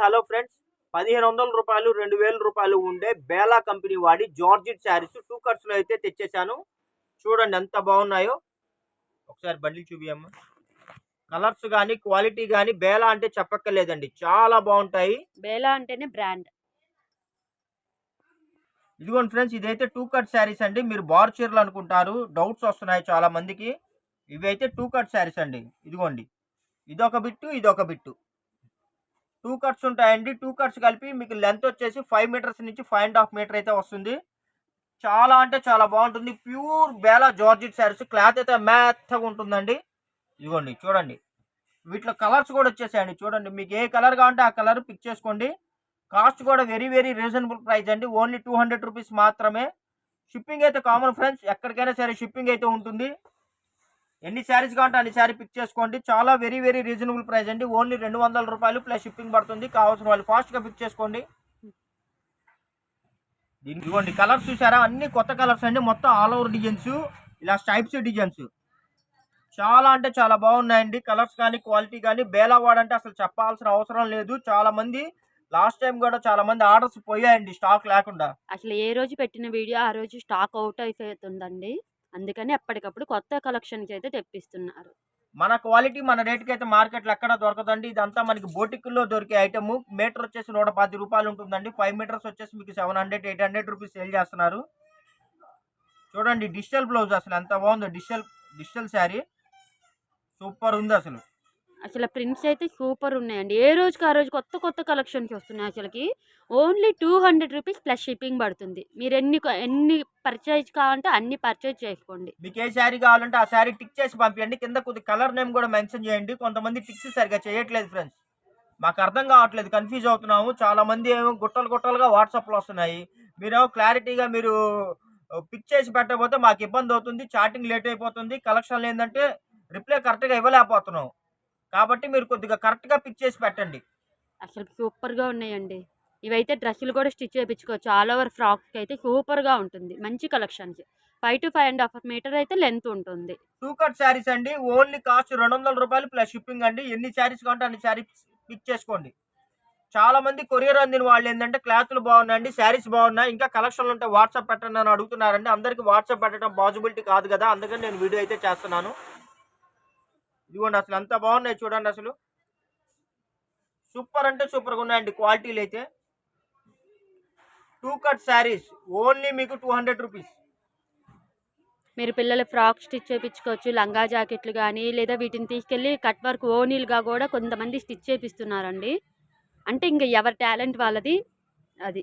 Hello friends, 1500 రూపాయలు 2000 రూపాయలు ఉండే బేలా కంపెనీ వాడి జార్జెట్ శారీస్ 2 కట్స్లో అయితే తెచ్చేసాను. చూడండి ఎంత బాగున్నాయో. ఒకసారి బండిల్ చూపియమ్మా. కలర్స్ కానీ క్వాలిటీ కానీ బేలా అంటే చెప్పక్కర్లేదండి, చాలా బాగుంటాయి. బేలా అంటేనే బ్రాండ్. ఇదిగోండి ఫ్రెండ్స్, ఇదైతే 2 కట్ శారీస్ అండి. మీరు బార్ చీరలు అనుకుంటారు, డౌట్స్ వస్తున్నాయి చాలా మందికి. ఇవి అయితే 2 కట్ శారీస్ అండి. ఇదిగోండి, ఇదొక బిట్టు ఇదొక బిట్టు 2 కట్స్ ఉంటాయండి. 2 కట్స్ కలిపి మీకు లెంత్ వచ్చేసి 5 మీటర్స్ నుంచి 5.5 మీటర్ అయితే వస్తుంది. చాలా అంటే చాలా బాగుంటుంది. Pure Bela georgette saris, cloth అయితే మెత్తగా ఉంటుందండి. ఇదిగోండి చూడండి, వీటిలో కలర్స్ కూడా వచ్చేసాయండి. చూడండి, మీకు ఏ కలర్ కావాలంటే ఆ కలర్ పిక్ చేసుకోండి. కాస్ట్ కూడా వెరీ వెరీ రీజనబుల్ ప్రైస్ అండి. ఓన్లీ 200 రూపీస్ మాత్రమే. షిప్పింగ్ అయితే కామన్ ఫ్రెండ్స్, ఎక్కడికైనా సరే షిప్పింగ్ అయితే ఉంటుంది. ఎన్ని శారీస్ కావాలంటే అన్ని శారీ పిక్ చేసుకోండి. చాలా వెరీ వెరీ రీజనబుల్ ప్రైస్ అండి. ఓన్లీ 200 రూపాయలు ప్లస్ షిప్పింగ్ పడుతుంది. కావాల్సిన వాళ్ళు ఫాస్ట్గా పిక్ చేసుకోండి. ఇదిగోండి కలర్స్ చూసారా, అన్ని కొత్త కలర్స్ అండి. మొత్తం ఆల్ ఓవర్ డిజైన్స్, ఇలా స్టైప్స్ డిజైన్స్ చాలా అంటే చాలా బాగున్నాయండి. కలర్స్ కానీ క్వాలిటీ కానీ బేలా వాడంటే అసలు చెప్పాల్సిన అవసరం లేదు. చాలా మంది లాస్ట్ టైం కూడా చాలా మంది ఆర్డర్స్ పోయాయండి స్టాక్ లేకుండా. అసలు ఏ రోజు పెట్టిన వీడియో ఆ రోజు స్టాక్ అవుట్ అయిపోతుందండి. అందుకని ఎప్పటికప్పుడు కొత్త కలెక్షన్స్ అయితే తెప్పిస్తున్నారు. మన క్వాలిటీ మన రేట్కి అయితే మార్కెట్లో ఎక్కడ దొరకదండి. ఇదంతా మనకి బోటిక్లో దొరికే ఐటమ్. మీటర్ వచ్చేసి 110 రూపాయలు ఉంటుందండి. 5 మీటర్స్ వచ్చేసి మీకు 700 800 రూపీస్ సేల్ చేస్తున్నారు. చూడండి డిజిటల్ బ్లౌజ్ అసలు ఎంత బాగుందో. డిజిటల్ శారీ సూపర్ ఉంది అసలు. అసలు ప్రింట్స్ అయితే సూపర్ ఉన్నాయండి. ఏ రోజుకి ఆ రోజు కొత్త కొత్త కలెక్షన్స్ వస్తున్నాయి. అసలుకి ఓన్లీ 200 రూపీస్ ప్లస్ షిప్పింగ్ పడుతుంది. మీరు ఎన్ని పర్చేజ్ కావాలంటే అన్ని పర్చేజ్ చేసుకోండి. మీకు ఏ శారీ కావాలంటే ఆ శారీ టిక్ చేసి పంపించండి. కింద కొద్ది కలర్ నేమ్ కూడా మెన్షన్ చేయండి. కొంతమంది టిక్స్ సరిగా చేయట్లేదు ఫ్రెండ్స్, మాకు అర్థం కావట్లేదు, కన్ఫ్యూజ్ అవుతున్నాము. చాలా మంది ఏమో గుట్టలు గుట్టలుగా వాట్సాప్లో వస్తున్నాయి. మీరేమో క్లారిటీగా మీరు పిక్ చేసి పెట్టకపోతే మాకు ఇబ్బంది అవుతుంది. చాటింగ్ లేట్ అయిపోతుంది. కలెక్షన్లు ఏంటంటే రిప్లై కరెక్ట్గా ఇవ్వలేకపోతున్నాం. కాబట్టి మీరు కొద్దిగా కరెక్ట్గా పిక్ చేసి పెట్టండి. అసలు సూపర్గా ఉన్నాయండి. ఇవైతే డ్రెస్సులు కూడా స్టిచ్ చేయించుకోవచ్చు. ఆల్ ఓవర్ ఫ్రాక్స్కి అయితే సూపర్గా ఉంటుంది. మంచి కలెక్షన్స్. 5 to 5.5 మీటర్ అయితే లెంత్ ఉంటుంది. 2 కట్ శారీస్ అండి. ఓన్లీ కాస్ట్ 200 రూపాయలు ప్లస్ షిప్పింగ్ అండి. ఎన్ని శారీస్ కావాలంటే అన్ని శారీ పిక్ చేసుకోండి. చాలా మంది కొరియర్ అందిన వాళ్ళు ఏంటంటే క్లాత్లు బాగున్నాయండి, శారీస్ బాగున్నాయి, ఇంకా కలెక్షన్లు ఉంటే వాట్సాప్ పెట్టండి అని అడుగుతున్నారండి. అందరికీ వాట్సాప్ పెట్టడం పాసిబిలిటీ కాదు కదా, అందుకని నేను వీడియో అయితే చేస్తున్నాను. ఇదిగోండి అసలు ఎంత బాగున్నాయి చూడండి. అసలు సూపర్ అంటే సూపర్గా ఉన్నాయండి క్వాలిటీలు అయితే. 2 కట్ శారీస్ ఓన్లీ మీకు 200 రూపీస్. మీరు పిల్లల ఫ్రాక్ స్టిచ్ చేయించుకోవచ్చు. లంగా జాకెట్లు కానీ, లేదా వీటిని తీసుకెళ్ళి కట్ వర్క్ ఓనీలుగా కూడా కొంతమంది స్టిచ్ చేపిస్తున్నారండి. అంటే ఇంకా ఎవరి టాలెంట్ వాళ్ళది. అది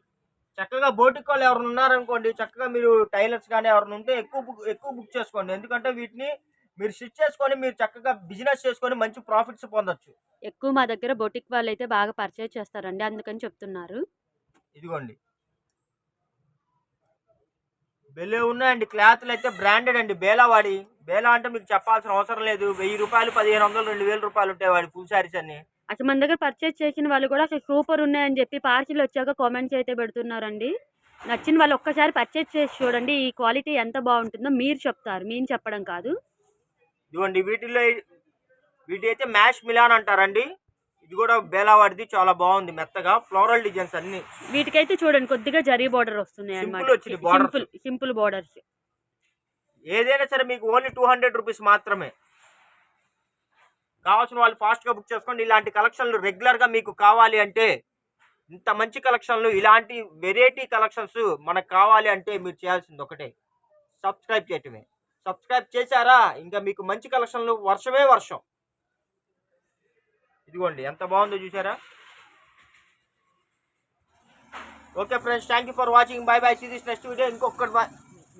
చక్కగా బోటిక్ వాళ్ళు ఎవరైనా ఉన్నారనుకోండి, చక్కగా మీరు టైలర్స్ కానీ ఎవరైనా ఉంటే ఎక్కువ బుక్ చేసుకోండి. ఎందుకంటే వీటిని మీరు స్టిచ్ చేసుకొని మీరు చక్కగా బిజినెస్ చేసుకొని మంచి ప్రాఫిట్స్ పొందొచ్చు. ఎక్కువ మా దగ్గర బొటిక్ వాళ్ళు అయితే బాగా పర్చేజ్ చేస్తారండి, అందుకని చెప్తున్నారు. ఇదిగోండి బెలే ఉన్నాయండి. క్లాత్లు అయితే బ్రాండెడ్ అండి. బేలా అంటే మీకు చెప్పాల్సిన అవసరం లేదు. 1000 రూపాయలు 1500 2000 రూపాయలు ఉంటాయి వాడి ఫుల్ శారీస్ అన్ని. అసలు మన దగ్గర పర్చేజ్ చేసిన వాళ్ళు కూడా అసలు సూపర్ ఉన్నాయని చెప్పి పార్సిల్ వచ్చాక కామెంట్స్ అయితే పెడుతున్నారండి. నచ్చిన వాళ్ళు ఒక్కసారి పర్చేజ్ చేసి చూడండి. ఈ క్వాలిటీ ఎంత బాగుంటుందో మీరు చెప్తారు, మేము చెప్పడం కాదు. ఇదిగోండి వీటి అయితే మ్యాష్ మిలాన్ అంటారండి. ఇది కూడా బేలావాడిది, చాలా బాగుంది, మెత్తగా ఫ్లోరల్ డిజైన్స్ అన్ని. వీటికైతే చూడండి కొద్దిగా జరీ బార్డర్ వస్తున్నాయి అన్నమాట. Simple borders. ఏదైనా సరే మీకు ఓన్లీ 200 రూపీస్ మాత్రమే. కావాల్సిన వాళ్ళు ఫాస్ట్గా బుక్ చేసుకోండి. ఇలాంటి కలెక్షన్లు రెగ్యులర్గా మీకు కావాలి అంటే, ఇంత మంచి కలెక్షన్లు, ఇలాంటి వెరైటీ కలెక్షన్స్ మనకు కావాలి అంటే మీరు చేయాల్సింది ఒకటే, సబ్స్క్రైబ్ చేయటమే. సబ్స్క్రైబ్ చేశారా ఇంకా మీకు మంచి కలెక్షన్లు వర్షమే వర్షం. ఇదిగోండి ఎంత బాగుందో చూసారా. Okay friends, thank you for watching. Bye bye, see this next video. ఇంకొకటి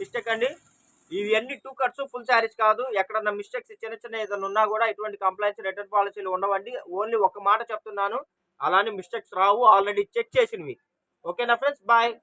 మిస్టేక్ అండి, ఇవి అన్ని 2 కట్స్ ఫుల్ శారీస్ కాదు. ఎక్కడన్నా మిస్టేక్స్ చిన్న ఏదైనా ఉన్నా కూడా ఎటువంటి కంప్లైంట్స్ రిటర్న్ పాలసీలు ఉండవండి. ఓన్లీ ఒక మాట చెప్తున్నాను, అలానే మిస్టేక్స్ రావు, ఆల్రెడీ చెక్ చేసినవి. ఓకేనా ఫ్రెండ్స్, బాయ్.